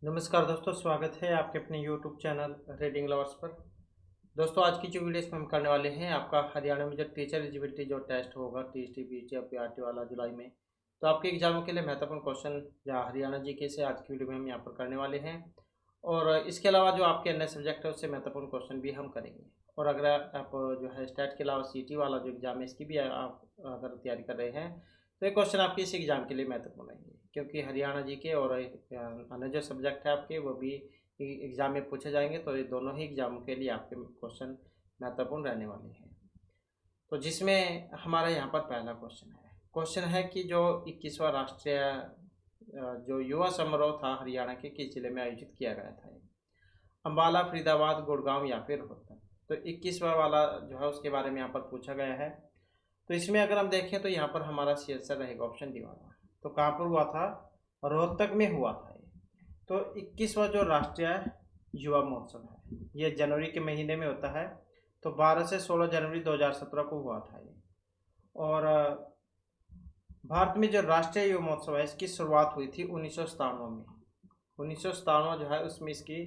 नमस्कार दोस्तों, स्वागत है आपके अपने यूट्यूब चैनल रीडिंग लवर्स पर। दोस्तों, आज की जो वीडियो इसमें हम करने वाले हैं, आपका हरियाणा में जो टीचर एलिजिबिलिटी जो टेस्ट होगा टीएसटी पीटी या पीआरटी वाला जुलाई में, तो आपके एग्जामों के लिए महत्वपूर्ण क्वेश्चन या हरियाणा जीके से आज की वीडियो में हम यहाँ पर करने वाले हैं। और इसके अलावा जो आपके अन्य सब्जेक्ट है उससे महत्वपूर्ण क्वेश्चन भी हम करेंगे। और अगर आप जो है स्टेट के अलावा सीटी वाला जो एग्जाम है इसकी भी आप अगर तैयारी कर रहे हैं तो ये क्वेश्चन आपके इस एग्ज़ाम के लिए महत्वपूर्ण रहेंगे, क्योंकि हरियाणा जी के और अन्य जो सब्जेक्ट है आपके वो भी एग्ज़ाम में पूछे जाएंगे। तो ये दोनों ही एग्ज़ाम के लिए आपके क्वेश्चन महत्वपूर्ण रहने वाले हैं। तो जिसमें हमारा यहाँ पर पहला क्वेश्चन है कि जो 21वां राष्ट्रीय जो युवा समारोह था हरियाणा के किस जिले में आयोजित किया गया था? अम्बाला, फरीदाबाद, गुड़गांव या फिर रोहतक। तो 21वां वाला जो है उसके बारे में यहाँ पर पूछा गया है। तो इसमें अगर हम देखें तो यहाँ पर हमारा सी आंसर रहेगा ऑप्शन डी वाला। तो कहाँ पर हुआ था? रोहतक में हुआ था ये। तो 21वां जो राष्ट्रीय युवा महोत्सव है ये जनवरी के महीने में होता है। तो 12 से 16 जनवरी 2017 को हुआ था ये। और भारत में जो राष्ट्रीय युवा महोत्सव है इसकी शुरुआत हुई थी 1997 में। 1997 जो है उसमें इसकी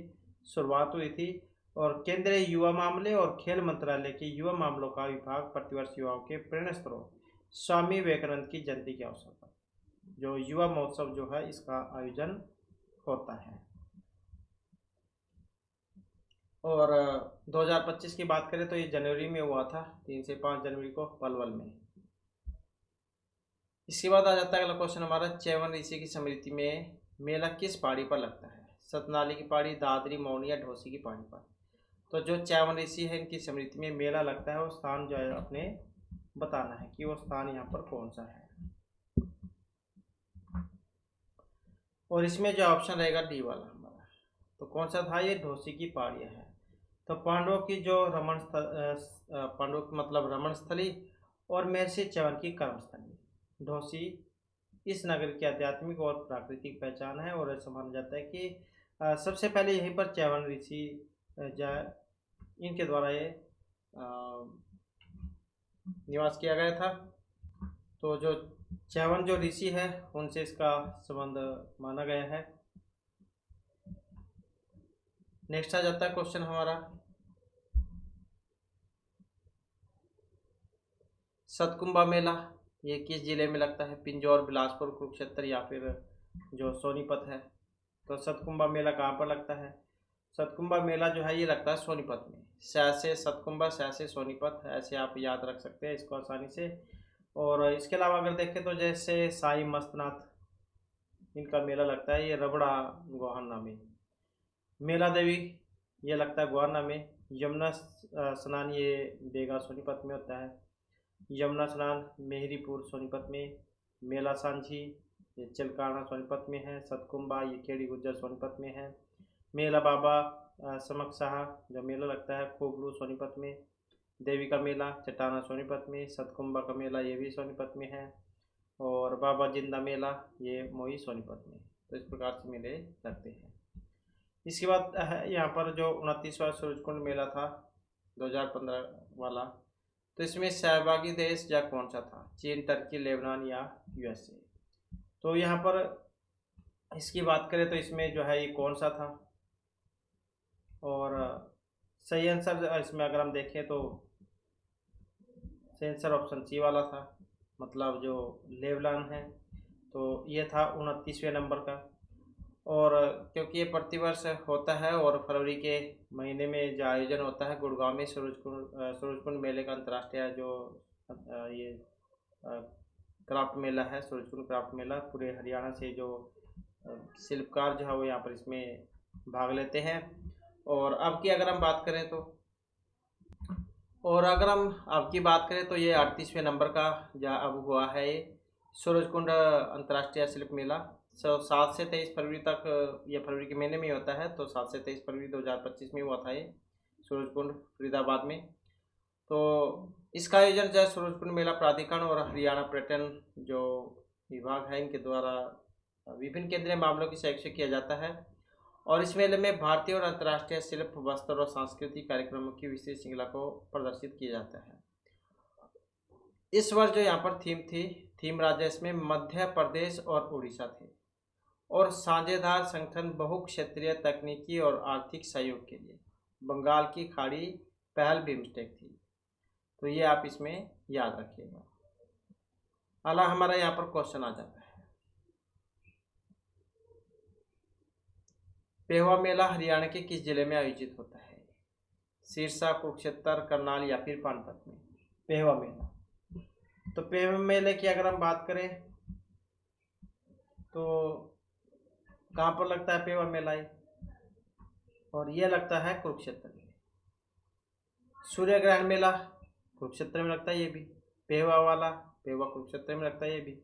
शुरुआत हुई थी। और केंद्रीय युवा मामले और खेल मंत्रालय के युवा मामलों का विभाग प्रतिवर्ष युवाओं के प्रेरणा स्रोत स्वामी विवेकानंद की जयंती के अवसर पर जो युवा महोत्सव जो है इसका आयोजन होता है। और 2025 की बात करें तो ये जनवरी में हुआ था, 3 से 5 जनवरी को पलवल में। इसके बाद आ जाता है अगला क्वेश्चन हमारा, च्यवन ऋषि की स्मृति में मेला किस पहाड़ी पर लगता है? सतनाली की पहाड़ी, दादरी, मौनी या ढोसी की पहाड़ी पर? तो जो च्यवन ऋषि है इनकी स्मृति में मेला लगता है वो स्थान जो है अपने बताना है कि वो स्थान यहाँ पर कौन सा है। और इसमें जो ऑप्शन रहेगा डी वाला हमारा, तो कौन सा था? ये ढोसी की पहाड़ियाँ है। तो पांडवों की जो रमण पांडवों की मतलब रमण स्थली और महर्षि च्यवन की कर्मस्थली ढोसी इस नगर की आध्यात्मिक और प्राकृतिक पहचान है। और ऐसा माना जाता है कि सबसे पहले यहीं पर च्यवन ऋषि इनके द्वारा ये निवास किया गया था। तो जो च्यवन जो ऋषि है उनसे इसका संबंध माना गया है। नेक्स्ट आ जाता है क्वेश्चन हमारा, सतकुंभा मेला ये किस जिले में लगता है? पिंजौर, बिलासपुर, कुरुक्षेत्र या फिर जो सोनीपत है? तो सतकुंभा मेला कहाँ पर लगता है? सतकुंभा मेला जो है ये लगता है सोनीपत में। से सतकुंभा, से सोनीपत, ऐसे आप याद रख सकते हैं इसको आसानी से। और इसके अलावा अगर देखें तो जैसे साई मस्तनाथ इनका मेला लगता है ये रबड़ा गोहाना में। मेला देवी ये लगता है गोहाना में। यमुना स्नान ये बेगा सोनीपत में होता है। यमुना स्नान मेहरीपुर सोनीपत में। मेला सांझी ये चिलकाना सोनीपत में है। सतकुंभा ये खेड़ी गुज्जर सोनीपत में है। मेला बाबा समकसाहा जो मेला लगता है खोबलू सोनीपत में। देवी का मेला चटाना सोनीपत में। सतकुंभा का मेला ये भी सोनीपत में है। और बाबा जिंदा मेला ये मोई सोनीपत में। तो इस प्रकार से मेले लगते हैं। इसके बाद है यहाँ पर जो 29वां सूरजकुंड मेला था 2015 वाला। तो इसमें सहभागी देश या कौन सा था? चीन, टर्की, लेबनान या यूएसए? तो यहाँ पर इसकी बात करें तो इसमें जो है ये कौन सा था? और सही आंसर इसमें अगर हम देखें तो सही आंसर ऑप्शन सी वाला था, मतलब जो लेबनान है। तो ये था 29वें नंबर का। और क्योंकि ये प्रतिवर्ष होता है और फरवरी के महीने में जो आयोजन होता है गुड़गांव में सूरजकुंड मेले का अंतर्राष्ट्रीय जो ये क्राफ्ट मेला है, सूरजकुंड क्राफ्ट मेला, पूरे हरियाणा से जो शिल्पकार जो है वो यहाँ पर इसमें भाग लेते हैं। और अब की अगर हम बात करें तो ये 38वें नंबर का जो अब हुआ है ये सूरजकुंड अंतर्राष्ट्रीय शिल्प मेला। 7 से 23 फरवरी तक ये फरवरी के महीने में होता है। तो 7 से 23 फरवरी 2025 में हुआ था ये सूरजकुंड फरीदाबाद में। तो इसका आयोजन जो है सूरजकुंड मेला प्राधिकरण और हरियाणा पर्यटन जो विभाग है इनके द्वारा विभिन्न केंद्रीय मामलों की शैक्षिक किया जाता है। और इस मेले में भारतीय और अंतर्राष्ट्रीय शिल्प, वस्त्र और सांस्कृतिक कार्यक्रमों की विशेष श्रृंखला को प्रदर्शित किया जाता है। इस वर्ष जो यहाँ पर थीम राज्य इसमें मध्य प्रदेश और उड़ीसा थे। और साझेदार संगठन बहुक्षेत्रीय तकनीकी और आर्थिक सहयोग के लिए। बंगाल की खाड़ी पहल बिम्स्टेक थी। तो ये आप इसमें याद रखिएगा। अगला हमारा यहाँ पर क्वेश्चन आ जाता है, पेहवा मेला हरियाणा के किस जिले में आयोजित होता है? सिरसा, कुरुक्षेत्र, करनाल या फिर पानीपत में पेहवा मेला। तो पेहवा मेले की अगर हम बात करें तो कहाँ पर लगता है पेहवा मेला? और ये लगता है कुरुक्षेत्र में। सूर्य ग्रहण मेला कुरुक्षेत्र में लगता है, ये भी पेहवा वाला पेहवा कुरुक्षेत्र में लगता है, ये भी।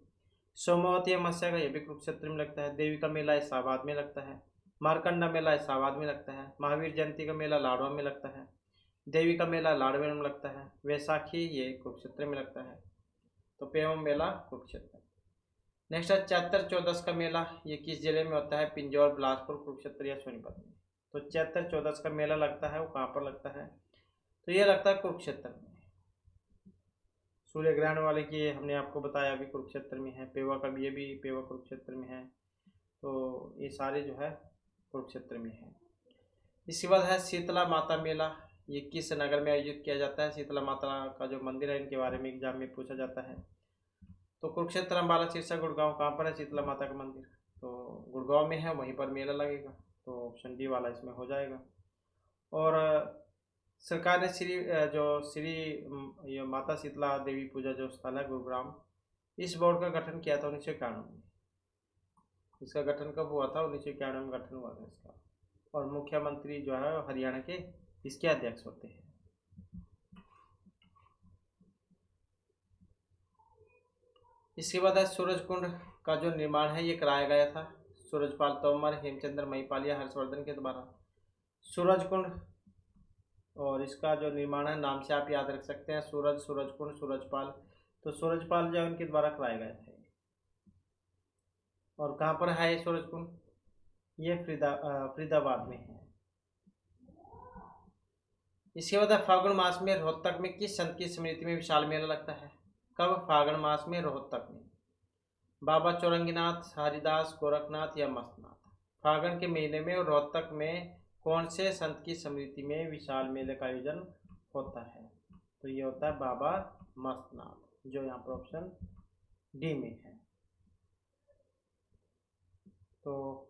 सोमवती अमावस्या का ये भी कुरुक्षेत्र में लगता है। देवी का मेला इलाहाबाद में लगता है। मारकंडा मेला इलाहाबाद में लगता है। महावीर जयंती का मेला लाडवा में लगता है। देवी का मेला लाडवा में लगता है। वैसाखी ये कुरुक्षेत्र में लगता है। तो पेहवा मेला कुरुक्षेत्र। नेक्स्ट है चैत्र चौदस का मेला, ये किस जिले में होता है? पिंजौर, बिलासपुर, कुरुक्षेत्र या सोनीपत में। तो चैत्र चौदस का मेला लगता है, वो कहाँ पर लगता है? तो ये लगता है कुरुक्षेत्र में। सूर्य ग्रहण वाले की हमने आपको बताया अभी कुरुक्षेत्र में है। पेवा का भी, ये भी पेवा कुरुक्षेत्र में है। तो ये सारे जो है कुरुक्षेत्र में है। इसके बाद है शीतला माता मेला, ये किस नगर में आयोजित किया जाता है? शीतला माता का जो मंदिर है, इनके बारे में एग्जाम में पूछा जाता है। तो कुरुक्षेत्र, अम्बाला, सिरसा, गुड़गांव, कहाँ पर है शीतला माता का मंदिर? तो गुड़गांव में है, वहीं पर मेला लगेगा। तो ऑप्शन डी वाला इसमें हो जाएगा। और सरकार ने ये माता शीतला देवी पूजा जो स्थल है गुरुग्राम, इस बोर्ड का गठन किया था 1991 में। इसका गठन कब हुआ था? 1991 में गठन हुआ था इसका। और मुख्यमंत्री जो है हरियाणा के इसके अध्यक्ष होते हैं। इसके बाद है सूरजकुंड का जो निर्माण है ये कराया गया था सूरजपाल तोमर, हेमचंद्र महिपाल या हर्षवर्धन के द्वारा। सूरजकुंड, और इसका जो निर्माण है नाम से आप याद रख सकते हैं, सूरजकुंड, सूरजपाल। तो सूरजपाल जो उनके द्वारा कराया गया था। और कहाँ पर है ये सूरजकुंड? ये फरीदाबाद में है। इसके बाद फागुन मास में रोहतक में किस संत की स्मृति में विशाल मेला लगता है? कब? फागुन मास में रोहतक में। बाबा चौरंगीनाथ, हरिदास, गोरखनाथ या मस्तनाथ। फागुन के महीने में रोहतक में कौन से संत की स्मृति में विशाल मेले का आयोजन होता है? तो ये होता है बाबा मस्तनाथ, जो यहाँ पर ऑप्शन डी में है। तो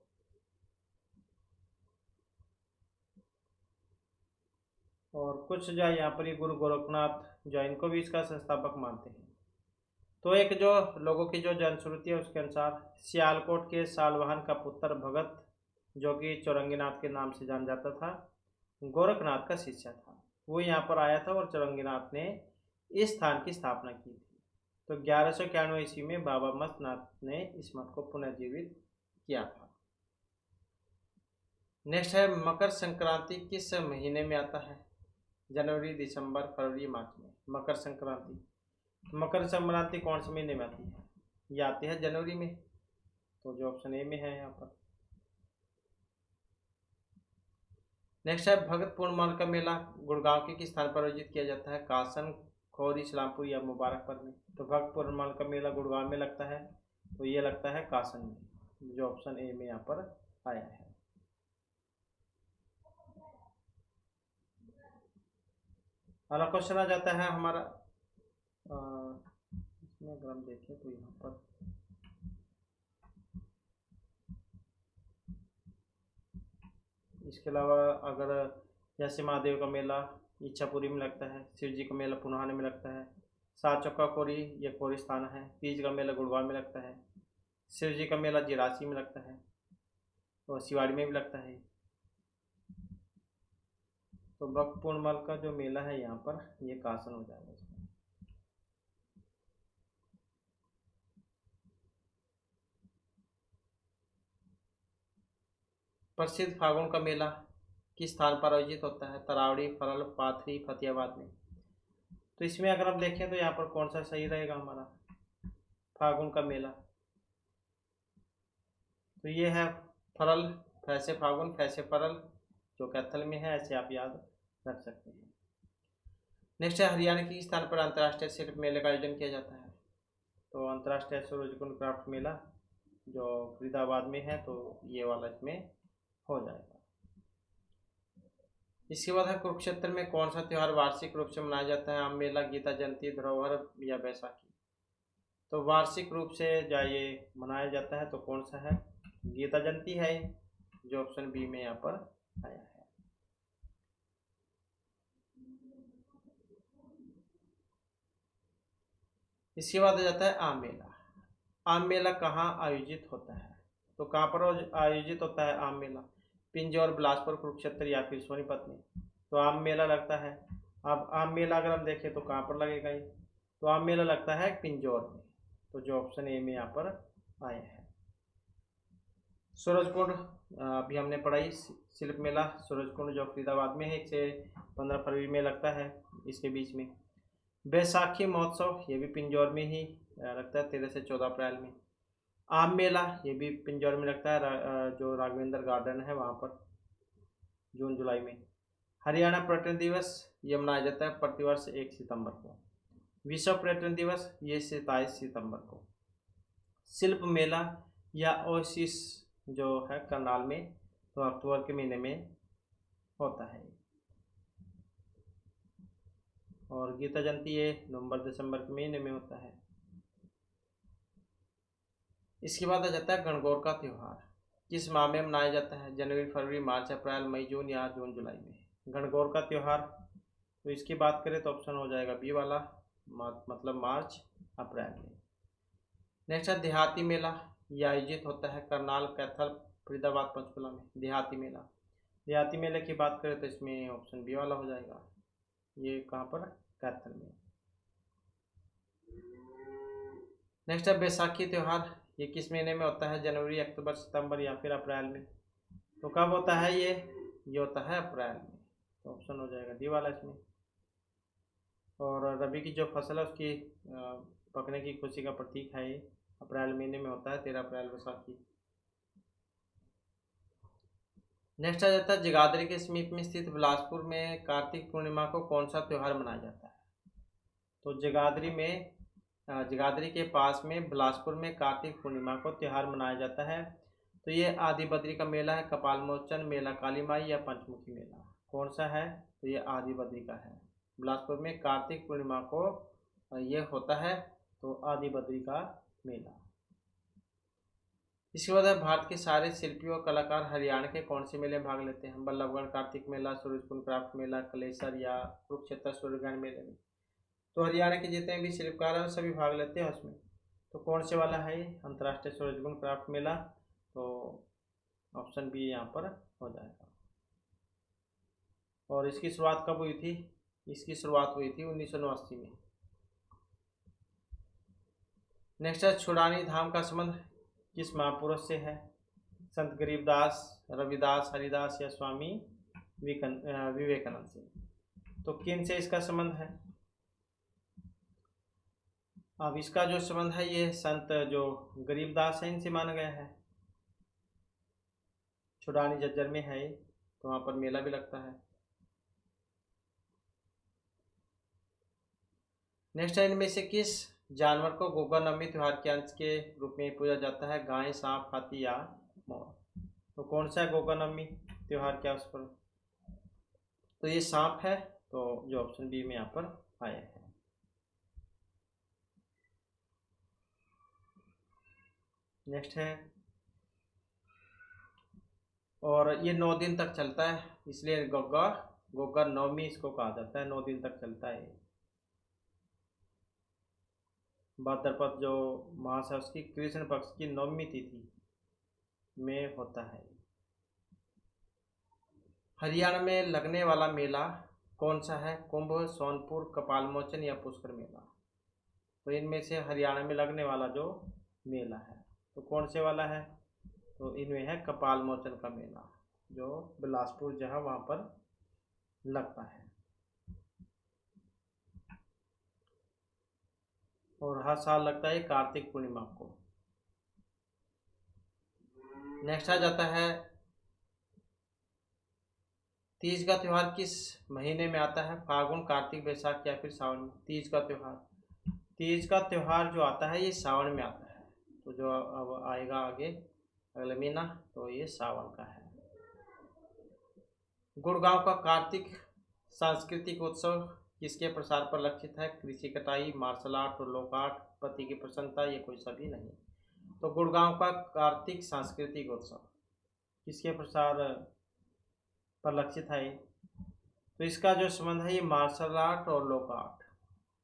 और कुछ जो है यहाँ पर ये गुरु गोरखनाथ जो है, इनको भी इसका संस्थापक मानते हैं। तो एक जो लोगों की जो जनश्रुति है उसके अनुसार सियालकोट के सालवाहन का पुत्र भगत, जो कि चौरंगीनाथ के नाम से जान जाता था, गोरखनाथ का शिष्य था, वो यहाँ पर आया था और चौरंगीनाथ ने इस स्थान की स्थापना की थी। तो 1191 ईस्वी में बाबा मस्तनाथ ने इस मठ को पुनर्जीवित किया था। नेक्स्ट है मकर संक्रांति किस महीने में आता है? जनवरी, दिसंबर, फरवरी, मार्च में। मकर संक्रांति, मकर संक्रांति कौन से महीने में आती है? ये आती है जनवरी में। तो जो ऑप्शन ए में है यहाँ पर। नेक्स्ट है भगत पूर्णिमा का मेला गुड़गांव के किस स्थान पर आयोजित किया जाता है? कासन, खोरी, इस्लामपुर या मुबारकपुर में। तो भगत पूर्णिमा का मेला गुड़गांव में लगता है, तो ये लगता है कासन में, जो ऑप्शन ए में यहाँ पर आया है। अगला क्वेश्चन आ जाता है हमारा, इसमें अगर हम देखें तो यहाँ पर इसके अलावा अगर जैसे महादेव का मेला इच्छापुरी में लगता है, शिव जी का मेला पुनहाने में लगता है, सात चौका कोरी ये कोरी स्थान है, तीज का मेला गुड़गांव में लगता है, शिव जी का मेला जिरासी में लगता है और शिवाड़ी में भी लगता है। तो भक्त पूर्णिमा का जो मेला है यहाँ पर ये कासन हो जाएगा। प्रसिद्ध फागुन का मेला किस स्थान पर आयोजित होता है? तरावड़ी, फरल, पाथरी, फतेहाबाद में। तो इसमें अगर हम देखें तो यहाँ पर कौन सा सही रहेगा हमारा फागुन का मेला? तो ये है फरल, फैसे फागुन, फैसे फरल, जो कैथल में है, ऐसे आप याद रख सकते हैं। नेक्स्ट है हरियाणा के स्थान पर अंतर्राष्ट्रीय शिल्प मेले का आयोजन किया जाता है? तो अंतर्राष्ट्रीय सूरजकुंड क्राफ्ट मेला जो फरीदाबाद में है, तो ये वाला इसमें हो जाएगा। इसके बाद है कुरुक्षेत्र में कौन सा त्यौहार वार्षिक रूप से मनाया जाता है? आम मेला, गीता जयंती, धरोहर या बैसाखी? तो वार्षिक रूप से जो ये मनाया जाता है तो कौन सा है? गीता जयंती है, जो ऑप्शन बी में यहाँ पर आया है। इसके बाद आ जाता है आम मेला। आम मेला कहाँ आयोजित होता है? तो कहाँ पर आयोजित होता है आम मेला? पिंजौर, बिलासपुर, कुरुक्षेत्र या फिर सोनीपत में? तो आम मेला लगता है। अब आम मेला अगर हम देखें तो कहाँ पर लगेगा ये? तो आम मेला लगता है पिंजौर में, तो जो ऑप्शन ए में यहाँ पर आया है। सूरजकुंड अभी हमने पढ़ाई, शिल्प मेला सूरजकुंड जो फरीदाबाद में है, 1 से 15 फरवरी में लगता है इसके बीच में। बैसाखी महोत्सव ये भी पिंजौर में ही लगता है, 13 से 14 अप्रैल में। आम मेला ये भी पिंजौर में लगता है, जो राघवेंद्र गार्डन है वहाँ पर, जून जुलाई में। हरियाणा पर्यटन दिवस ये मनाया जाता है प्रतिवर्ष 1 सितंबर को। विश्व पर्यटन दिवस ये 27 सितंबर को। शिल्प मेला या ओसिस जो है करनाल में, तो अक्टूबर के महीने में होता है। और गीता जयंती ये नवंबर दिसंबर के महीने में होता है। इसके बाद आ जाता है गणगौर का त्यौहार। किस माह में मनाया जाता है? जनवरी, फरवरी, मार्च, अप्रैल, मई, जून या जून जुलाई में? गणगौर का त्यौहार, तो इसकी बात करें तो ऑप्शन हो जाएगा बी वाला, मतलब मार्च अप्रैल में। नेक्स्ट है देहाती मेला। यह आयोजित होता है करनाल, कैथल, फरीदाबाद, पंचकुला में। देहाती मेला, देहाती मेले की बात करें तो इसमें ऑप्शन बी वाला हो जाएगा। ये कहाँ पर? कैथल में। नेक्स्ट है बैसाखी त्यौहार। ये किस महीने में होता है? जनवरी, अक्टूबर, सितंबर या फिर अप्रैल में? तो कब होता है ये होता है अप्रैल में, तो ऑप्शन हो जाएगा डी वाला इसमें। और रबी की जो फसल है उसकी पकने की खुशी का प्रतीक है ये, अप्रैल महीने में होता है, 13 अप्रैल बैसाखी। नेक्स्ट आ जाता है जगाधरी के समीप में स्थित बिलासपुर में कार्तिक पूर्णिमा को कौन सा त्यौहार मनाया जाता है? तो जगाधरी के पास में बिलासपुर में कार्तिक पूर्णिमा को त्यौहार मनाया जाता है। तो ये आदि बद्री का मेला है, कपाल मोचन मेला, काली माई या पंचमुखी मेला? कौन सा है? तो ये आदि बद्री का है। बिलासपुर में कार्तिक पूर्णिमा को ये होता है, तो आदि बद्री का मेला। इसके बाद भारत के सारे शिल्पी और कलाकार हरियाणा के कौन से मेले में भाग लेते हैं? बल्लभगढ़ कार्तिक मेला, सूरजकुंड क्राफ्ट मेला, कलेसर या कुरुक्षेत्र सूर्यग्रहण मेले में? तो हरियाणा के जितने भी शिल्पकार हैं सभी भाग लेते हैं उसमें। तो कौन से वाला है ये? अंतर्राष्ट्रीय सूरजकुंड क्राफ्ट मेला, तो ऑप्शन बी यहाँ पर हो जाएगा। और इसकी शुरुआत कब हुई थी? इसकी शुरुआत हुई थी 1989 में। नेक्स्ट है छुड़ानी धाम का संबंध किस महापुरुष से है? संत गरीबदास, रविदास, हरिदास या स्वामी विवेकानंद से? तो किन से इसका संबंध है? अब इसका जो संबंध है ये संत जो गरीबदास है इनसे माना गया है। छुड़ानी झज्जर में है, तो वहाँ पर मेला भी लगता है। नेक्स्ट है इनमें से किस जानवर को गोगा नवमी त्योहार के अंश के रूप में पूजा जाता है? गाय, सांप, हाथी या मोर? तो कौन सा है गोगा नवमी त्योहार के अवसर पर? तो ये सांप है, तो जो ऑप्शन बी में यहाँ पर आया है। नेक्स्ट है, और ये 9 दिन तक चलता है, इसलिए गोगा नवमी इसको कहा जाता है। 9 दिन तक चलता है। भाद्रपद जो मास है उसकी कृष्ण पक्ष की नवमी तिथि में होता है। हरियाणा में लगने वाला मेला कौन सा है? कुंभ, सोनपुर, कपाल मोचन या पुष्कर मेला? तो इनमें से हरियाणा में लगने वाला जो मेला है तो कौन से वाला है? तो इनमें है कपाल मोचन का मेला, जो बिलासपुर जहाँ वहाँ पर लगता है, और हर साल लगता है कार्तिक पूर्णिमा को। नेक्स्ट आ जाता है तीज का त्यौहार किस महीने में आता है? फागुन, कार्तिक, बैसाख या फिर सावन में? तीज का त्यौहार जो आता है ये सावन में आता है। तो जो अब आएगा आगे अगले महीना तो ये सावन का है। गुड़गांव का कार्तिक सांस्कृतिक उत्सव किसके प्रसार पर लक्षित है? कृषि कटाई, मार्शल आर्ट और लोक आर्ट, पति की प्रसन्नता, ये कोई सभी नहीं। तो गुड़गांव का कार्तिक सांस्कृतिक उत्सव किसके प्रसार पर लक्षित है? तो इसका जो संबंध है ये मार्शल आर्ट और लोक आर्ट,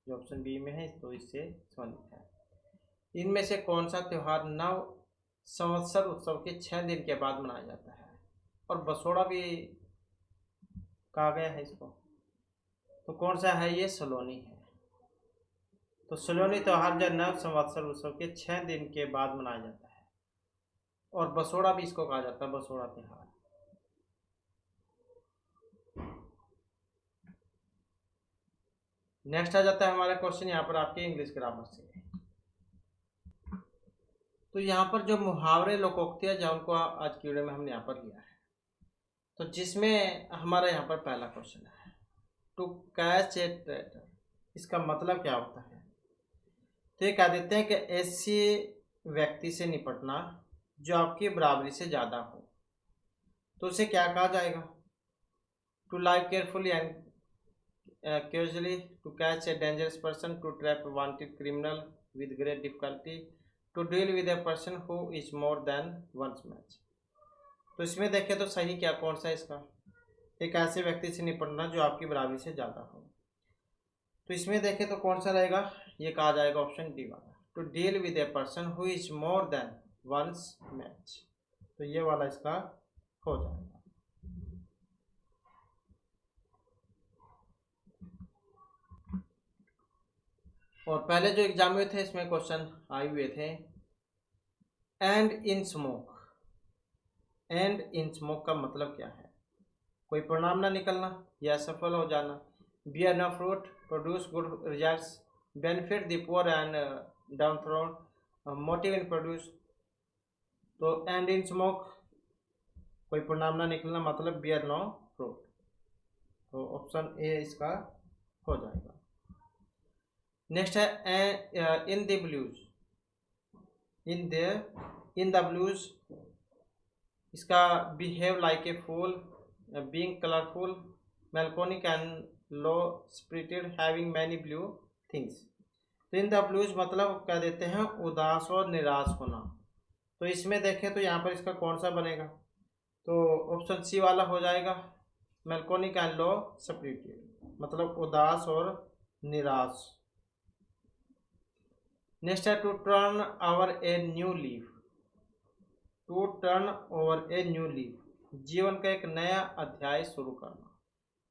जो ऑप्शन बी में है, तो इससे संबंधित है। इनमें से कौन सा त्यौहार नव संवत्सर उत्सव के 6 दिन के बाद मनाया जाता है? और बसोड़ा भी कहा गया है इसको, तो कौन सा है? ये सलोनी है। तो सलोनी त्यौहार जो नव संवत्सर उत्सव के 6 दिन के बाद मनाया जाता है, और बसोड़ा भी इसको कहा जाता है, बसोड़ा त्यौहार। नेक्स्ट आ जाता है हमारा क्वेश्चन यहाँ पर आपके इंग्लिश ग्रामर से। तो यहाँ पर जो मुहावरे लोकोक्तियाँ जो उनको आज की वीडियो में हमने यहाँ पर लिया है, तो जिसमें हमारा यहाँ पर पहला क्वेश्चन है टू कैच ए ट्रेटर, इसका मतलब क्या होता है? तो ये कह देते हैं कि ऐसे व्यक्ति से निपटना जो आपकी बराबरी से ज़्यादा हो, तो उसे क्या कहा जाएगा? To live carefully and casually, to catch a dangerous person, to trap a wanted criminal with great difficulty, to deal with a person who is more than one's match। तो इसमें देखें तो सही क्या कौन सा इसका? एक ऐसे व्यक्ति से निपटना जो आपकी बराबरी से ज़्यादा हो। तो इसमें देखें तो कौन सा रहेगा? ये कहा जाएगा ऑप्शन डी वाला, to deal with a person who is more than one's match. तो ये वाला इसका हो जाएगा। और पहले जो एग्जाम में थे इसमें क्वेश्चन आए हुए थे and in smoke. And in smoke का मतलब क्या है? कोई परिणाम ना निकलना या सफल हो जाना, bear no fruit, produce good results, benefit the poor and down thrown, motive in produce. तो एंड इन स्मोक कोई परिणाम ना निकलना मतलब बियर नो फ्रूट, तो ऑप्शन ए इसका हो जाएगा। नेक्स्ट है in the blues. In the blues इसका behave like a fool, being colourful, melancholic and low spirited, having many blue things. तो इन द ब्लूज मतलब क्या देते हैं? उदास और निराश होना। तो इसमें देखें तो यहाँ पर इसका कौन सा बनेगा? तो ऑप्शन सी वाला हो जाएगा, मेलकोनिक एंड लो स्पिरिटेड, मतलब उदास और निराश। नेक्स्ट है to turn over a new leaf. To turn over a new leaf, जीवन का एक नया अध्याय शुरू करना।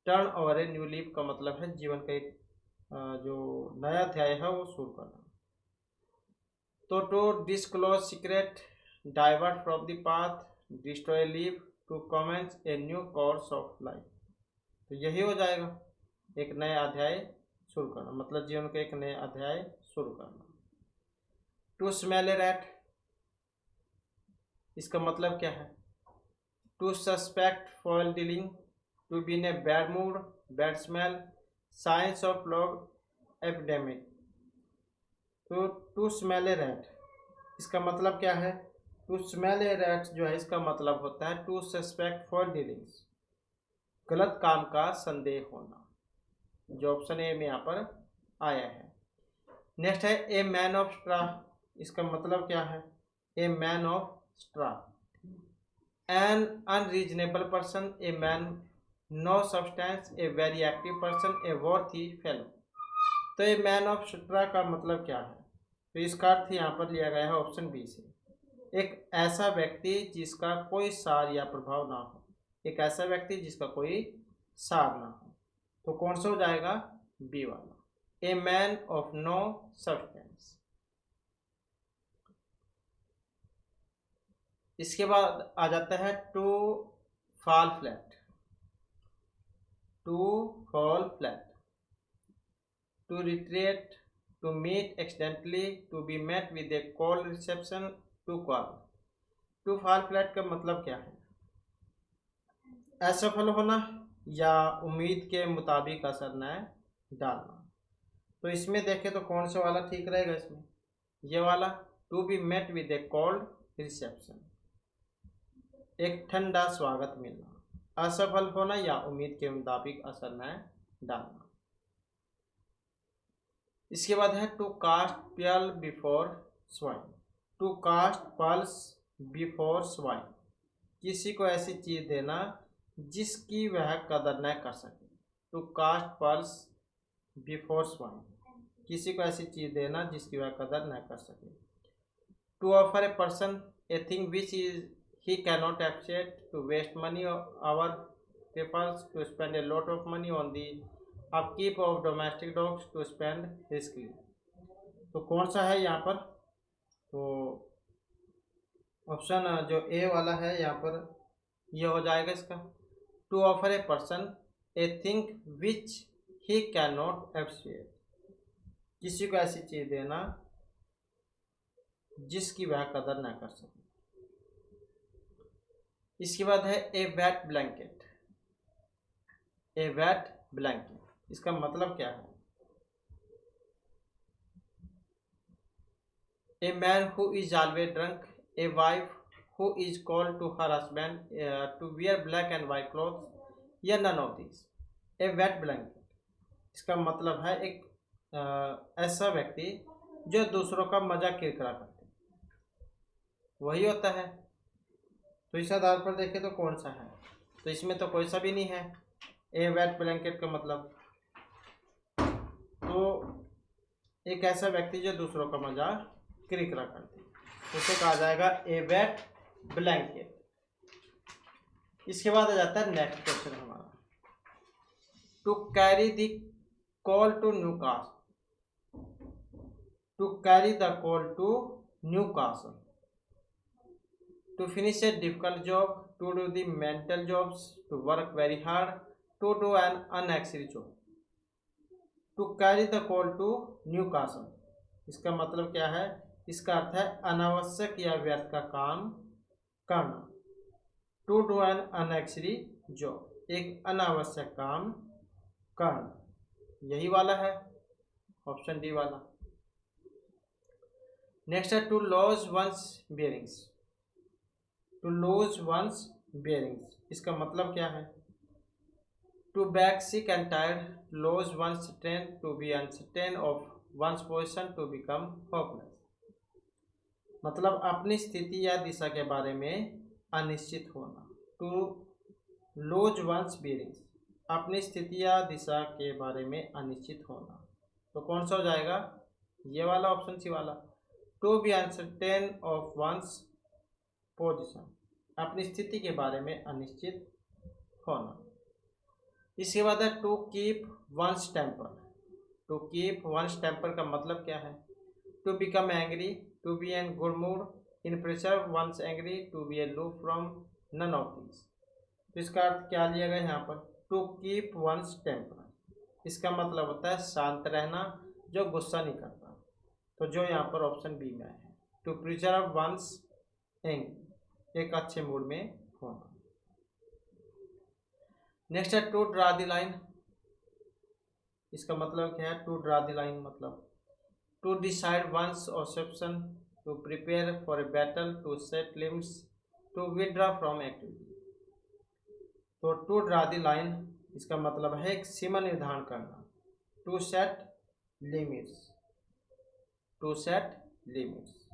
Turn over a new leaf का मतलब है जीवन का एक जो नया अध्याय है वो शुरू करना। तो to disclose secret, divert from the path, destroy leaf, to commence a new course of life. तो यही हो जाएगा, एक नया अध्याय शुरू करना, मतलब जीवन का एक नया अध्याय शुरू करना। टू स्मेल ए रैट, इसका मतलब क्या है? To suspect foul dealing, to be in a bad mood, bad smell, science of log epidemic. तो टू स्मेल ए रैट इसका मतलब क्या है? टू स्मेल ए रैट जो है इसका मतलब होता है टू सस्पेक्ट फॉल डीलिंग्स, गलत काम का संदेह होना, जो ऑप्शन ए में यहाँ पर आया है। नेक्स्ट है ए मैन ऑफ स्ट्रा, इसका मतलब क्या है? A man of straw, an unreasonable person, a man no substance, a very active person, a worthy fellow. तो ए मैन ऑफ स्ट्रा का मतलब क्या है? तो इसका अर्थ यहाँ पर लिया गया है ऑप्शन बी से, एक ऐसा व्यक्ति जिसका कोई सार या प्रभाव ना हो। एक ऐसा व्यक्ति जिसका कोई सार ना हो, तो कौन सा हो जाएगा? बी वाला, a man of no substance. इसके बाद आ जाता है to fall flat. To fall flat, to retreat, to meet accidentally, to be met with a cold reception, to call. To fall flat का मतलब क्या है? असफल होना या उम्मीद के मुताबिक असर न डालना। तो इसमें देखें तो कौन सा वाला ठीक रहेगा? इसमें ये वाला to be met with a cold reception, एक ठंडा स्वागत मिलना, असफल होना या उम्मीद के मुताबिक असर न डालना। इसके बाद है to cast pearl before swine, to cast pearls before swine, किसी को ऐसी चीज देना जिसकी वह कदर न कर सके। To cast pearls before swine, किसी को ऐसी चीज देना जिसकी वह कदर न कर सके। To offer a person a thing which is he cannot accept, to waste money our prefers to spend a lot of money on the upkeep of domestic dogs, to spend riskily। तो कौन सा है यहाँ पर? तो option जो ए वाला है यहाँ पर ये हो जाएगा इसका। To offer a person a thing which he can not accept, किसी को ऐसी चीज देना जिसकी वह कदर न कर सके। इसके बाद है a wet blanket, a wet blanket, इसका मतलब क्या है? A man who is always drunk, a wife who is called to her husband to wear black and white clothes, या none of this. A wet blanket, इसका मतलब है एक ऐसा व्यक्ति जो दूसरों का मजाक किरकिरा करते, वही होता है। तो इस आधार पर देखें तो कौन सा है? तो इसमें तो कोई सा भी नहीं है। ए वेट ब्लैंकेट का मतलब तो एक ऐसा व्यक्ति जो दूसरों का मजाक किरकिरा करते, उसे कहा जाएगा ए वेट ब्लैंकेट। इसके बाद आ जाता है नेक्स्ट क्वेश्चन हमारा, to carry the coal to Newcastle, to carry the coal to Newcastle, to finish a difficult job, to do the mental jobs, to work very hard, to do an unnecessary job। to carry the coal to Newcastle, इसका मतलब क्या है? इसका अर्थ है अनावश्यक या व्यर्थ का काम करना। to do an unnecessary job, एक अनावश्यक काम करना, यही वाला है ऑप्शन डी वाला। नेक्स्ट है to lose one's bearings, to lose one's bearings, इसका मतलब क्या है? To back sick and tired, lose one's strength, to be uncertain of one's position, to become hopeless. मतलब अपनी स्थिति या दिशा के बारे में अनिश्चित होना। टू लूज वंस बियरिंग्स, अपनी स्थिति या दिशा के बारे में अनिश्चित होना। तो कौन सा हो जाएगा? ये वाला ऑप्शन सी वाला। To be uncertain of one's position, अपनी स्थिति के बारे में अनिश्चित होना। इसके बाद है to keep one's temper, to keep one's temper का मतलब क्या है? To become angry, to be in good mood, in pressure one's angry, to be aloof from none of this. तो इसका अर्थ क्या लिया गया यहाँ पर? टू कीप वंस टेम्पर, इसका मतलब होता है शांत रहना, जो गुस्सा नहीं करता। तो जो यहाँ पर ऑप्शन बी में है, टू प्रिजर्व वंस एंग्री, एक अच्छे मूड में होना। नेक्स्ट है टू ड्रा द लाइन, इसका मतलब क्या है? टू ड्रा द लाइन मतलब to decide one's objection, to prepare for a battle, to set limits, to withdraw from activity. तो टू ड्रा द लाइन इसका मतलब है एक सीमा निर्धारण करना। To set limits, to set limits,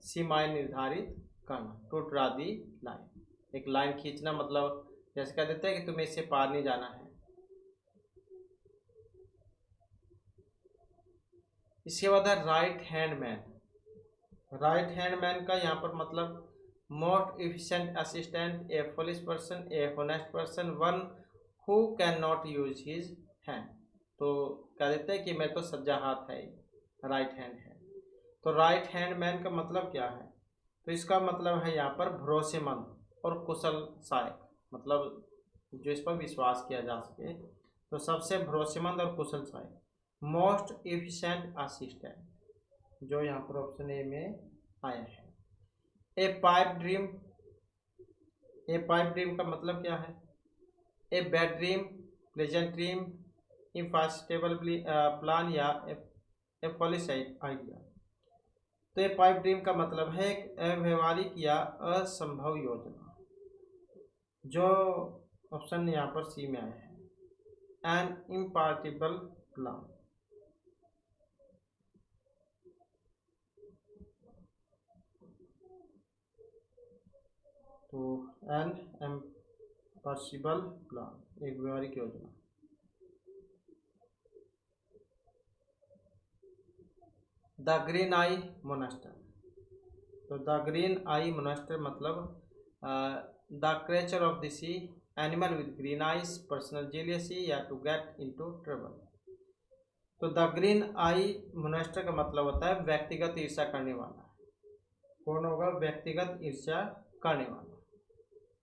सीमाएं निर्धारित करना। टू ड्रा दी लाइन, एक लाइन खींचना, मतलब जैसे कह देते हैं कि तुम्हें इससे पार नहीं जाना है। इसके बाद है right hand man, right hand man का यहाँ पर मतलब most efficient assistant, A foolish person, A honest person, one who can not use his hand. तो कह देते हैं कि मैं तो सज्जा हाथ है, राइट हैंड है। तो राइट हैंड मैन का मतलब क्या है? तो इसका मतलब है यहाँ पर भरोसेमंद और कुशल सहायक, मतलब जो इस पर विश्वास किया जा सके। तो सबसे भरोसेमंद और कुशल सहायक, मोस्ट एफिशिएंट असिस्टेंट, जो यहाँ पर ऑप्शन ए में आया है। ए पाइप ड्रीम, ए पाइप ड्रीम का मतलब क्या है? A bad dream, pleasant dream, impossible plan, या ए फॉलिश आइडिया। तो ये पाइप ड्रीम का मतलब है एक अव्यवहारिक या असंभव योजना, जो ऑप्शन यहाँ पर सी में आया है, एन इम्पॉसिबल प्लान। तो एन इम्पॉसिबल प्लान, एक व्यवहारिक योजना। The green eye monster. तो द ग्रीन आई मोनास्टर मतलब the creature of the sea, animal with green eyes, personal jealousy या टू गेट इनटू ट्रबल। तो द ग्रीन आई मोनास्टर का मतलब होता है व्यक्तिगत ईर्ष्या करने वाला। कौन होगा? व्यक्तिगत ईर्ष्या करने वाला,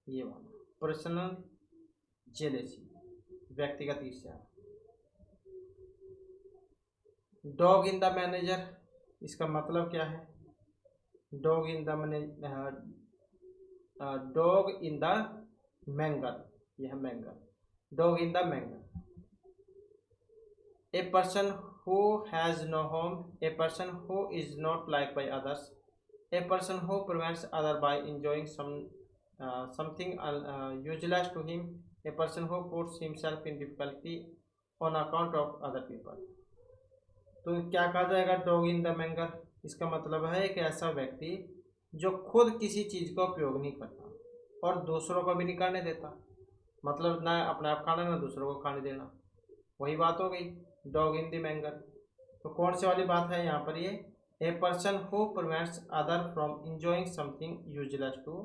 ये वाला पर्सनल जेलेसी, व्यक्तिगत ईर्ष्या। डॉग इन द मैनेजर, इसका मतलब क्या है? Dog in the dog in the manger, यह manger, dog in the manger. A person who has no home, a person who is not liked by others, a person who prevents other by enjoying something useless to him, a person who puts himself in difficulty on account of other people। तो क्या कहा जाएगा dog in the मैंगर? इसका मतलब है एक ऐसा व्यक्ति जो खुद किसी चीज़ का उपयोग नहीं करता और दूसरों को भी नहीं करने देता, मतलब ना अपने आप खाना ना दूसरों को खाने देना, वही बात हो गई डॉग इन द मैंगर। तो कौन सी वाली बात है यहाँ पर? ये a person who prevents other from enjoying something useless to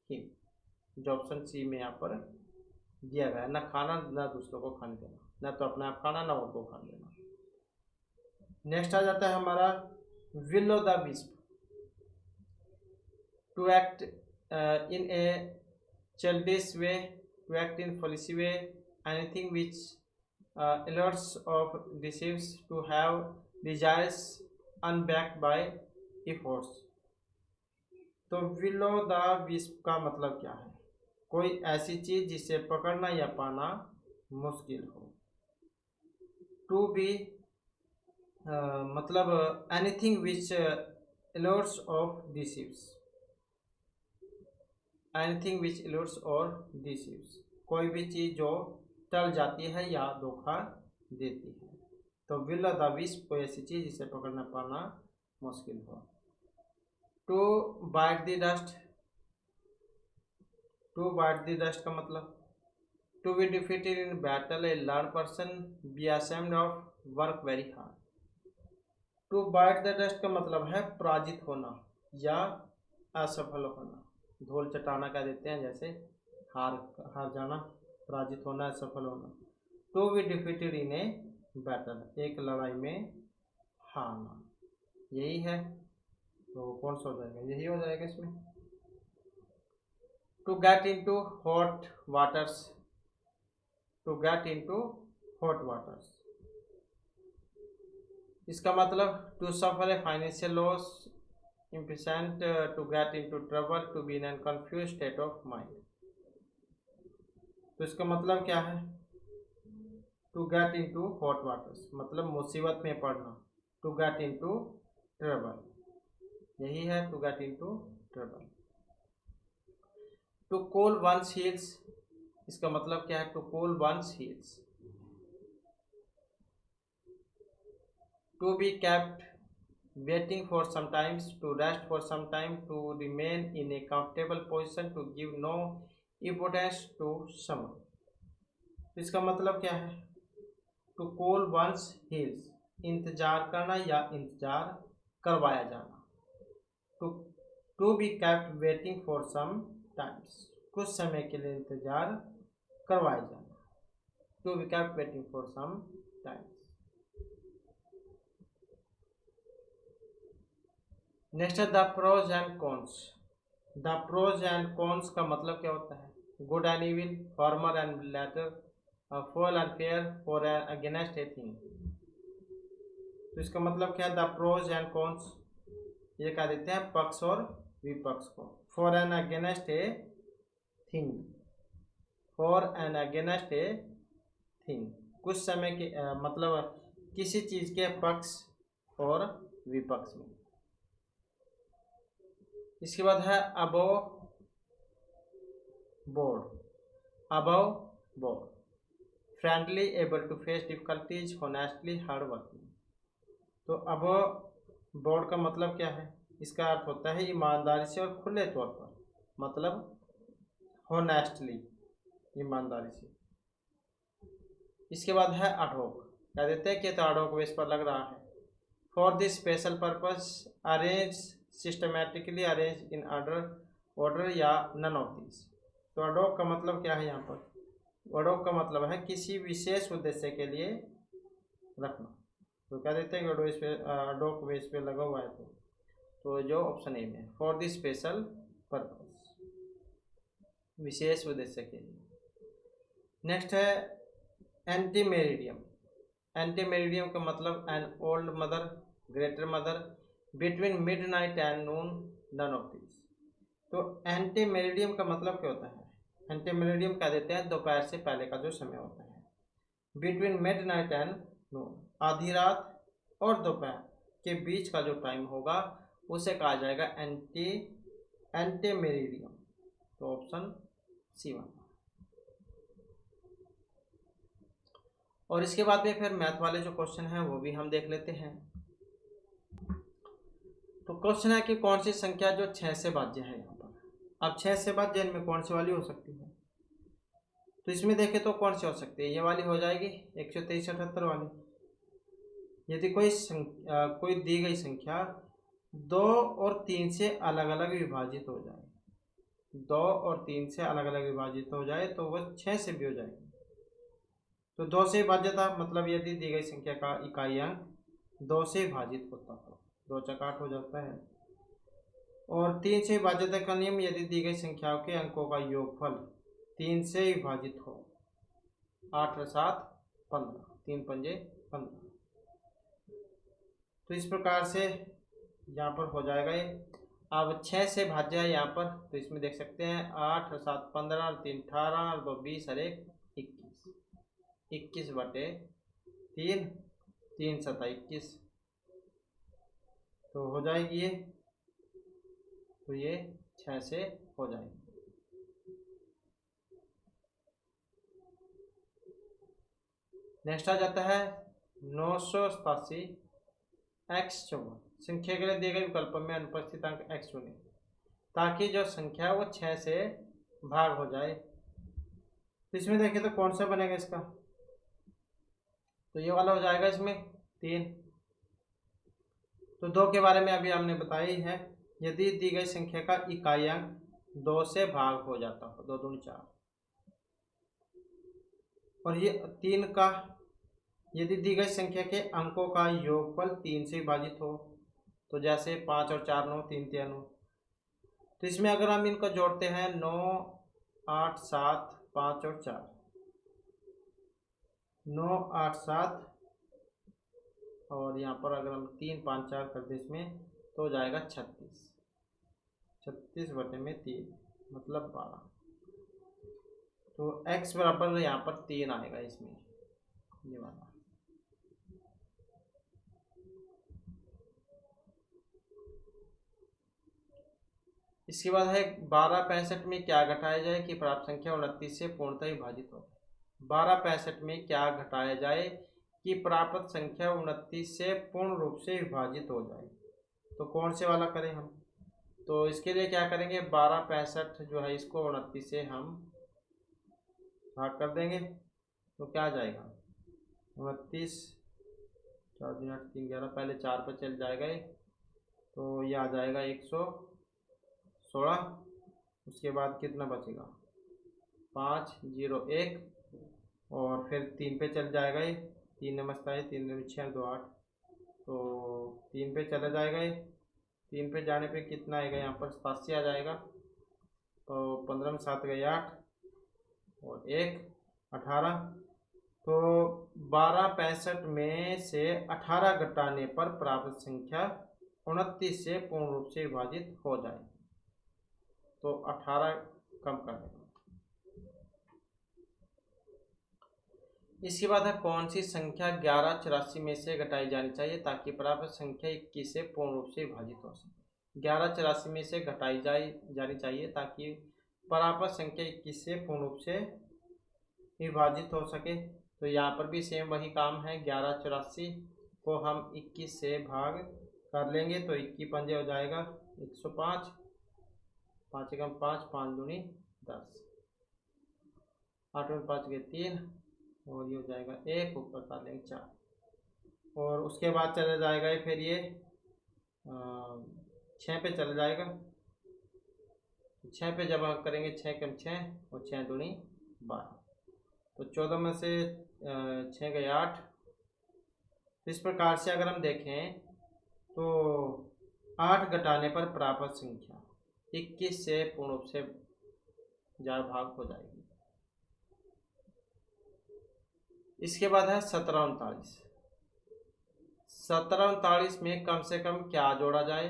him, जो ऑप्शन सी में यहाँ पर दिया गया है, ना खाना ना दूसरों को खाने देना, ना तो अपने आप खाना ना उनको खाने देना। नेक्स्ट आ जाता है हमारा will o' the wisp. To act in a childish way, to act in foolish way, anything which alerts of deceives, to have desires unbacked by efforts। तो विलो द विस्प का मतलब क्या है? कोई ऐसी चीज जिसे पकड़ना या पाना मुश्किल हो। टू बी मतलब anything which alerts of deceives, anything which alerts और डिसीव्स, कोई भी चीज जो टल जाती है या धोखा देती है। तो विल ऑफ द विस्प, कोई ऐसी चीज जिसे पकड़ना पाना मुश्किल हो। To bite the dust, to bite the dust का मतलब to be defeated in battle, a learn person be ashamed of work very hard. To bite the dust का मतलब है पराजित होना या असफल होना, धूल चटाना कह देते हैं, जैसे हार जाना, पराजित होना, सफल होना। To be defeated in a battle, एक लड़ाई में हारना, यही है। तो कौन सा हो जाएगा? यही हो जाएगा इसमें। To get into hot waters, to get into hot waters, इसका मतलब to suffer a financial loss, impatient to get into trouble, to be in a confused state of mind। तो इसका मतलब क्या है? To get into hot waters मतलब मुसीबत में पड़ना, टू गेट इनटू ट्रबल, यही है to get into trouble. To cool one's heels, इसका मतलब क्या है? To cool one's heels. To be kept waiting for some times, to rest for some time, to remain in a comfortable position, to give no importance to someone। इसका मतलब क्या है? To cool one's heels, इंतजार करना या इंतजार करवाया जाना। To be kept waiting for some times, कुछ समय के लिए इंतजार करवाया जाना। To be kept waiting for some times. Next है the pros and cons. The pros and cons का मतलब क्या होता है? Good and evil, former and latter, foul and fair, for and against a thing. तो इसका मतलब क्या है? द प्रोज एंड कॉन्स, ये कह देते हैं पक्ष और विपक्ष को। For and against a thing, for and against a thing, कुछ समय के मतलब किसी चीज के पक्ष और विपक्ष में। इसके बाद है above board, above board, friendly, able to face difficulties, honestly, hard working. तो अबव बोर्ड का मतलब क्या है? इसका अर्थ होता है ईमानदारी से और खुले तौर पर, मतलब होनेस्टली, ईमानदारी से। इसके बाद है अडोक, कह देते हैं कि तो अडोक बेस पर लग रहा है। For this special purpose, arrange, systematically, arrange in order या नन ऑफ दिस। तो अडोक का मतलब क्या है यहाँ पर? अडोक का मतलब है किसी विशेष उद्देश्य के लिए रखना। तो कह देते हैं कि अडोक बेस पे लगा हुआ है। तो जो ऑप्शन ए में, फॉर दिस स्पेशल पर्पस, विशेष उद्देश्य के लिए। नेक्स्ट है एंटी मेरिडियम। एंटी मेरिडियम का मतलब an old mother, greater mother, between midnight and noon, none of this. तो एंटी मेरिडियम का मतलब क्या होता है? एंटी मेरिडियम कह देते हैं दोपहर से पहले का जो समय होता है। बिटवीन मिडनाइट एंड नून, आधी रात और दोपहर के बीच का जो टाइम होगा उसे कहा जाएगा एंटी मेरिडियम। तो ऑप्शन सी वन। और इसके बाद में फिर मैथ वाले जो क्वेश्चन हैं वो भी हम देख लेते हैं। तो क्वेश्चन है कि कौन सी संख्या जो 6 से भाज्य है यहाँ पर। अब 6 से भाज्य इनमें कौन सी वाली हो सकती है? तो इसमें देखें तो कौन सी हो सकती है? ये वाली हो जाएगी 12378 वाली। यदि कोई दी गई संख्या 2 और 3 से अलग अलग विभाजित हो जाए, 2 और 3 से अलग अलग विभाजित हो जाए तो वह 6 से भी हो जाएगी। तो 2 से विभाज्यता मतलब यदि दी गई संख्या का इकाई अंक 2 से विभाजित होता हो, 2 चक 8 हो जाता है। और 3 से विभाज्यता का नियम, यदि दी गई संख्याओं के अंकों का योगफल 3 से विभाजित हो, 8 और 7 15, 3 पंजे 15। तो इस प्रकार से यहाँ पर हो जाएगा ये। अब 6 से भाज्य है यहाँ पर, तो इसमें देख सकते हैं 8 और 7 15 और 3 18 और 2 20 और 1 21, 21 बटे 3, 3 7 21। तो हो जाएगी ये, तो ये 6 से हो जाएगी। नेक्स्ट आ जाता है 987 x 54। संख्या के लिए दिए गए विकल्प में अनुपस्थित अंक x चुने ताकि जो संख्या है वो 6 से भाग हो जाए। तो इसमें देखें तो कौन सा बनेगा इसका? तो ये वाला हो जाएगा इसमें 3। तो 2 के बारे में अभी हमने बताया ही है। यदि दी गई संख्या का इकाई अंक 2 से भाग हो जाता हो, 2 दूनी 4। और ये 3 का, यदि दी गई संख्या के अंकों का योगफल 3 से विभाजित हो, तो जैसे 5 और 4 9, 3 3 9। तो इसमें अगर हम इनको जोड़ते हैं 9 8 7 5 और 4, 9 8 7, और यहाँ पर अगर हम 3 5 4 कर दें इसमें तो हो जाएगा 36, 36 बटे में 3 मतलब 12। तो x बराबर यहाँ पर 3 आएगा इसमें, ये वाला। इसके बाद है 1265 में क्या घटाया जाए कि प्राप्त संख्या 29 से पूर्णतः विभाजित हो। 1265 में क्या घटाया जाए कि प्राप्त संख्या 29 से पूर्ण रूप से विभाजित हो जाए। तो कौन से वाला करें हम? तो इसके लिए क्या करेंगे, 1265 जो है इसको 29 से हम भाग कर देंगे। तो क्या आ जाएगा 29, 4 दूनी 8 3 11, पहले 4 पर चल जाएगा ये, तो ये आ जाएगा 116। उसके बाद कितना बचेगा 5 0 1, और फिर 3 पे चल जाएगा ये, 3 नमस्ता है, 3 दूनी 6 2 8, तो 3 पे चला जाएगा ये। 3 पे जाने पे कितना आएगा यहाँ पर 87 आ जाएगा। तो 15 में 7 गए 8 और 1 18। तो 1265 में से 18 घटाने पर प्राप्त संख्या 29 से पूर्ण रूप से विभाजित हो जाए। तो 18 कम कर देंगे। इसके बाद है कौन सी संख्या 1184 में से घटाई जानी चाहिए ताकि प्राप्त संख्या 21 से पूर्ण रूप से विभाजित हो सके। 1184 में से घटाई जानी चाहिए ताकि बराबर संख्या 21 से पूर्ण रूप से विभाजित हो सके। तो यहाँ पर भी सेम वही काम है, 1184 को हम 21 से भाग कर लेंगे तो 21 पंजे हो जाएगा 105, 5 एकम 5, 5 दूनी 10, 8 में 5 गए 3 और ये हो जाएगा 1, ऊपर कर लेंगे 4 और उसके बाद चला जाएगा फिर ये 6 पे चला जाएगा। 6 पे जब हम करेंगे 6 कम 6 और 6 दूनी 12, तो 14 में से 6 गए 8। तो इस प्रकार से अगर हम देखें तो 8 घटाने पर प्राप्त संख्या 21 से पूर्ण रूप से भाग हो जाएगी। इसके बाद है 1739। 1739 में कम से कम क्या जोड़ा जाए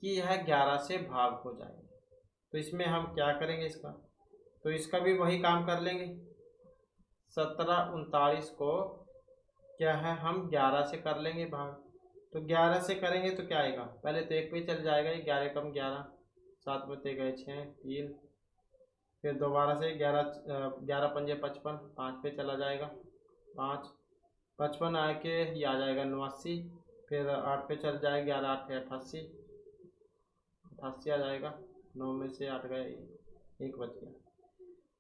कि यह 11 से भाग हो जाए। तो इसमें हम क्या करेंगे इसका, तो इसका भी वही काम कर लेंगे। 1739 को क्या है हम 11 से कर लेंगे भाग। तो 11 से करेंगे तो क्या आएगा, पहले तो 1 पे चल जाएगा, 11 कम 11, 7 में गए 6 3, फिर दोबारा से 11 पंजे 55, 5 पे चला जाएगा 5, 55 आके ये आ जाएगा 89, फिर 8 पे चल जाएगा 11 8 88, 88 आ जाएगा, 9 में से 8 गए 1 बच गया।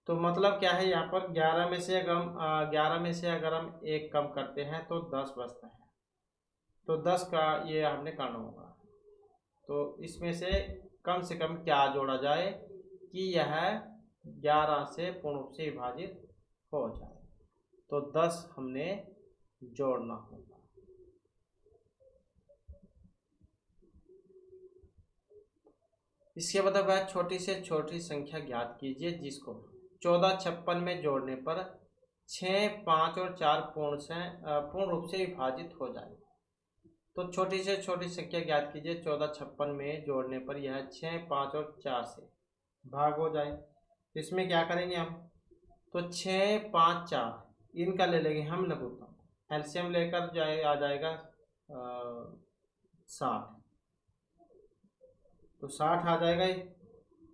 तो मतलब क्या है यहाँ पर 11 में से अगर हम 1 कम करते हैं तो 10 बचता है। तो 10 का ये हमने करना होगा। तो इसमें से कम क्या जोड़ा जाए कि यह 11 से पूर्ण रूप से विभाजित हो जाए। तो 10 हमने जोड़ना होगा। इसके बाद वह छोटी से छोटी संख्या ज्ञात कीजिए जिसको 1456 में जोड़ने पर 6, 5 और 4 पूर्ण रूप से विभाजित हो जाए। तो छोटी से छोटी संख्या ज्ञात कीजिए 1456 में जोड़ने पर यह 6, 5 और 4 से भाग हो जाए। इसमें क्या करेंगे हम, तो 6, 5, 4 इनका ले लेंगे हम लघुत्तम, एलसीएम लेकर आ जाएगा 60, तो 60 आ जाएगा।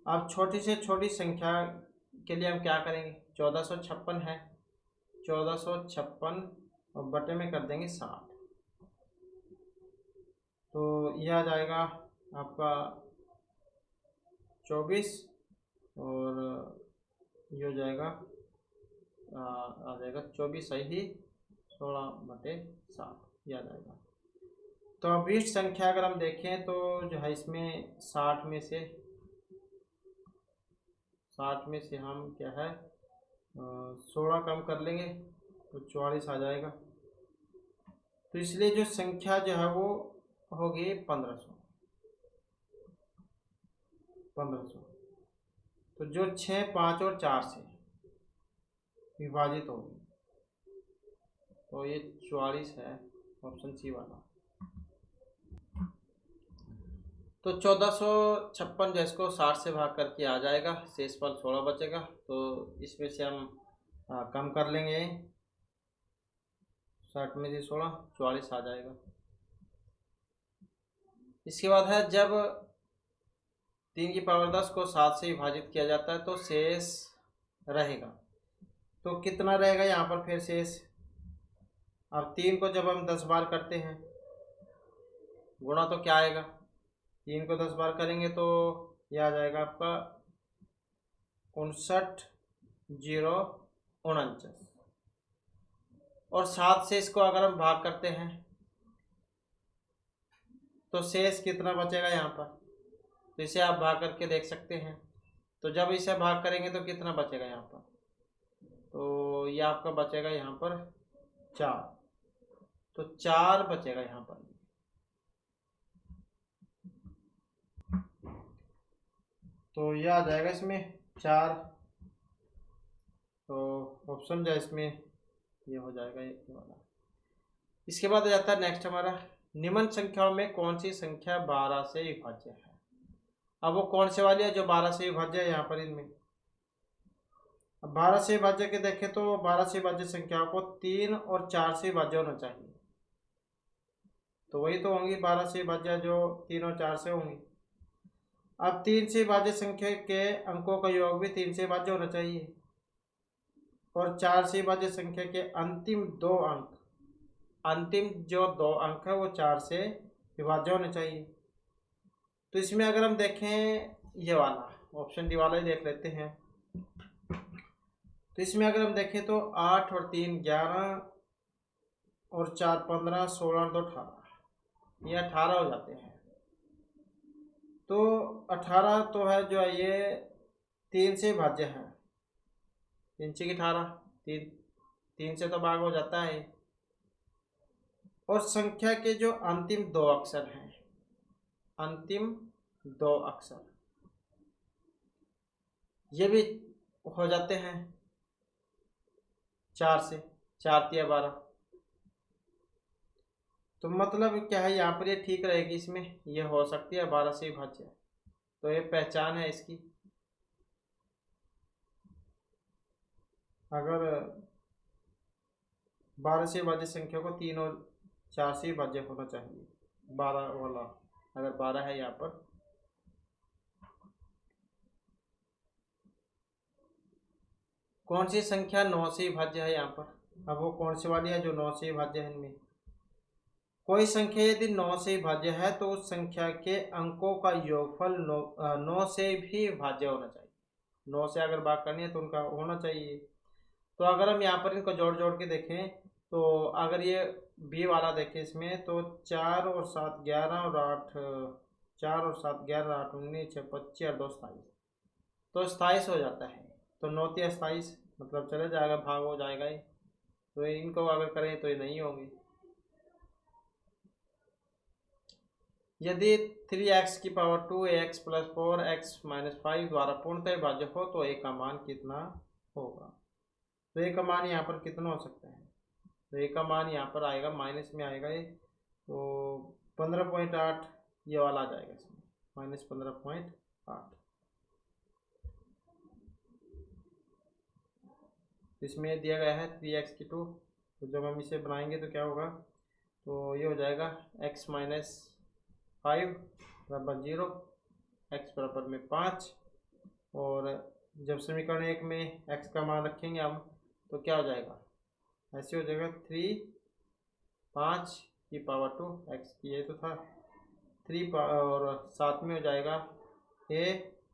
अब छोटी से छोटी संख्या के लिए हम क्या करेंगे, 1456 है, 1456 और बटे में कर देंगे 60, तो यह आ जाएगा आपका 24 और ये हो जाएगा आ जाएगा 24 सही 16 बटे 60 यह आ जाएगा। तो अभीष्ट संख्या अगर हम देखें तो जो है इसमें 60 में से हम क्या है 16 कम कर लेंगे तो 44 आ जाएगा। तो इसलिए जो संख्या जो है वो होगी 1500। तो जो 6, 5 और 4 से विभाजित होगी तो ये 44 है, ऑप्शन सी वाला। तो 1456 जो इसको 60 से भाग करके आ जाएगा, शेषफल 16 बचेगा। तो इसमें से हम कम कर लेंगे, 60 में से 16 44 आ जाएगा। इसके बाद है जब 3 की पावर 10 को 7 से विभाजित किया जाता है तो शेष रहेगा। तो कितना रहेगा यहाँ पर फिर शेष, अब 3 को जब हम 10 बार करते हैं गुणा तो क्या आएगा, 3 को 10 बार करेंगे तो यह आ जाएगा आपका 59,049 और 7 से इसको अगर हम भाग करते हैं तो शेष कितना बचेगा यहाँ पर, तो इसे आप भाग करके देख सकते हैं। तो जब इसे भाग करेंगे तो कितना बचेगा यहाँ पर, तो ये आपका बचेगा यहाँ पर 4, तो 4 बचेगा यहाँ पर। तो यह आ जाएगा इसमें 4, तो ऑप्शन जो है इसमें ये हो जाएगा एक वाला। इसके बाद आ जाता है नेक्स्ट हमारा, निम्न संख्याओं में कौन सी संख्या 12 से विभाज्य है। अब वो कौन से वाली है जो 12 से विभाज्य है यहाँ पर इनमें। अब 12 से विभाज्य के देखें तो 12 से विभाज्य संख्याओं को 3 और 4 से विभाज्य होना चाहिए। तो वही तो होंगी 12 से विभाज्य जो 3 और 4 से होंगी। अब 3 से विभाज्य संख्या के अंकों का योग भी 3 से विभाज्य होना चाहिए और 4 से विभाज्य संख्या के अंतिम जो 2 अंक है वो 4 से विभाज्य होने चाहिए। तो इसमें अगर हम देखें ये वाला ऑप्शन डी वाला ही देख लेते हैं। तो इसमें अगर हम देखें तो 8 और 3 11 और 4 15 16 और 2 18, ये 18 हो जाते हैं। तो 18 तो है जो है ये 3 से भाज्य है, 3 से 18, 3 से तो भाग हो जाता है। और संख्या के जो अंतिम 2 अक्षर हैं, अंतिम 2 अक्षर ये भी हो जाते हैं 4 से, 4 तिया 12। तो मतलब क्या है यहाँ पर ये ठीक रहेगी, इसमें ये हो सकती है 12 से विभाज्य। तो ये पहचान है इसकी। अगर 12 से विभाज्य संख्या को 3 और 4 से विभाज्य होना चाहिए, 12 वाला अगर 12 है यहाँ पर। कौन सी संख्या 9 से विभाज्य है यहाँ पर? अब वो कौन सी वाली है जो 9 से विभाज्य है? इनमें कोई संख्या यदि 9 से विभाज्य है तो उस संख्या के अंकों का योगफल 9 से भी विभाज्य होना चाहिए। 9 से अगर भाग करनी है तो उनका होना चाहिए। तो अगर हम यहाँ पर इनको जोड़ जोड़ के देखें तो अगर ये बी वाला देखें इसमें तो 4 और 7 11 और 8, 4 और 7 11 8 19 6 25 और 2 27, तो 27 हो जाता है। तो 9 तिया 27 मतलब चले जाएगा, भाग हो जाएगा ही। तो इनको अगर करें तो ये नहीं होंगे। यदि 3x की power 2 ax plus 4x minus 5 द्वारा पूर्णतः विभाज्य हो तो a का मान कितना होगा? तो a का मान यहाँ पर कितना हो सकता है? तो a का मान यहाँ पर आएगा माइनस में आएगा ये, तो 15.8 ये वाला आ जाएगा इसमें, माइनस 15.8। इसमें दिया गया है 3x की 2, तो जब हम इसे बनाएंगे तो क्या होगा? तो ये हो जाएगा x माइनस 5 बराबर 0, x बराबर में 5। और जब समीकरण 1 में x का मान रखेंगे हम तो क्या हो जाएगा? ऐसे हो जाएगा 3 5 की पावर 2 x की, ये तो था 3 और 7 में हो जाएगा a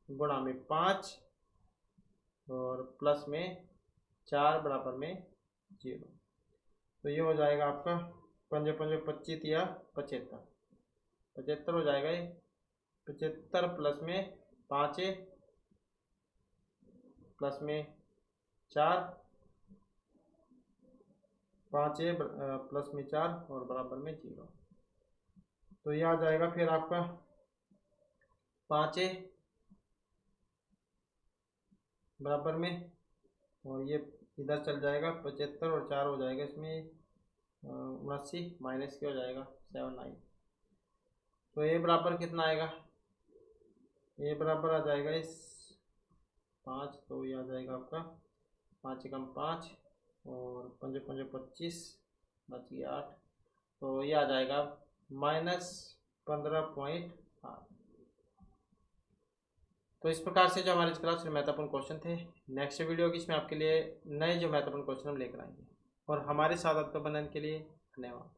गुणा में 5 और प्लस में 4 बराबर में 0। तो ये हो जाएगा आपका 5 5 25 या 75, 75 हो जाएगा ये। 75 प्लस में 5 प्लस में 4, 5 प्लस में 4 और बराबर में 0। तो ये आ जाएगा फिर आपका 5 बराबर में, और ये इधर चल जाएगा 75 और 4 हो जाएगा इसमें 79 माइनस के हो जाएगा 79। तो ये बराबर कितना आएगा? ये बराबर आ जाएगा इस 5, तो ये आ जाएगा आपका 5 एकम 5 और 5 5 25 बच गया 8, तो ये आ जाएगा माइनस 15.8। तो इस प्रकार से जो हमारे इस क्लास में महत्वपूर्ण क्वेश्चन थे, नेक्स्ट वीडियो की इसमें आपके लिए नए जो महत्वपूर्ण क्वेश्चन हम लेकर आएंगे। और हमारे साथ आपका बनने के लिए धन्यवाद।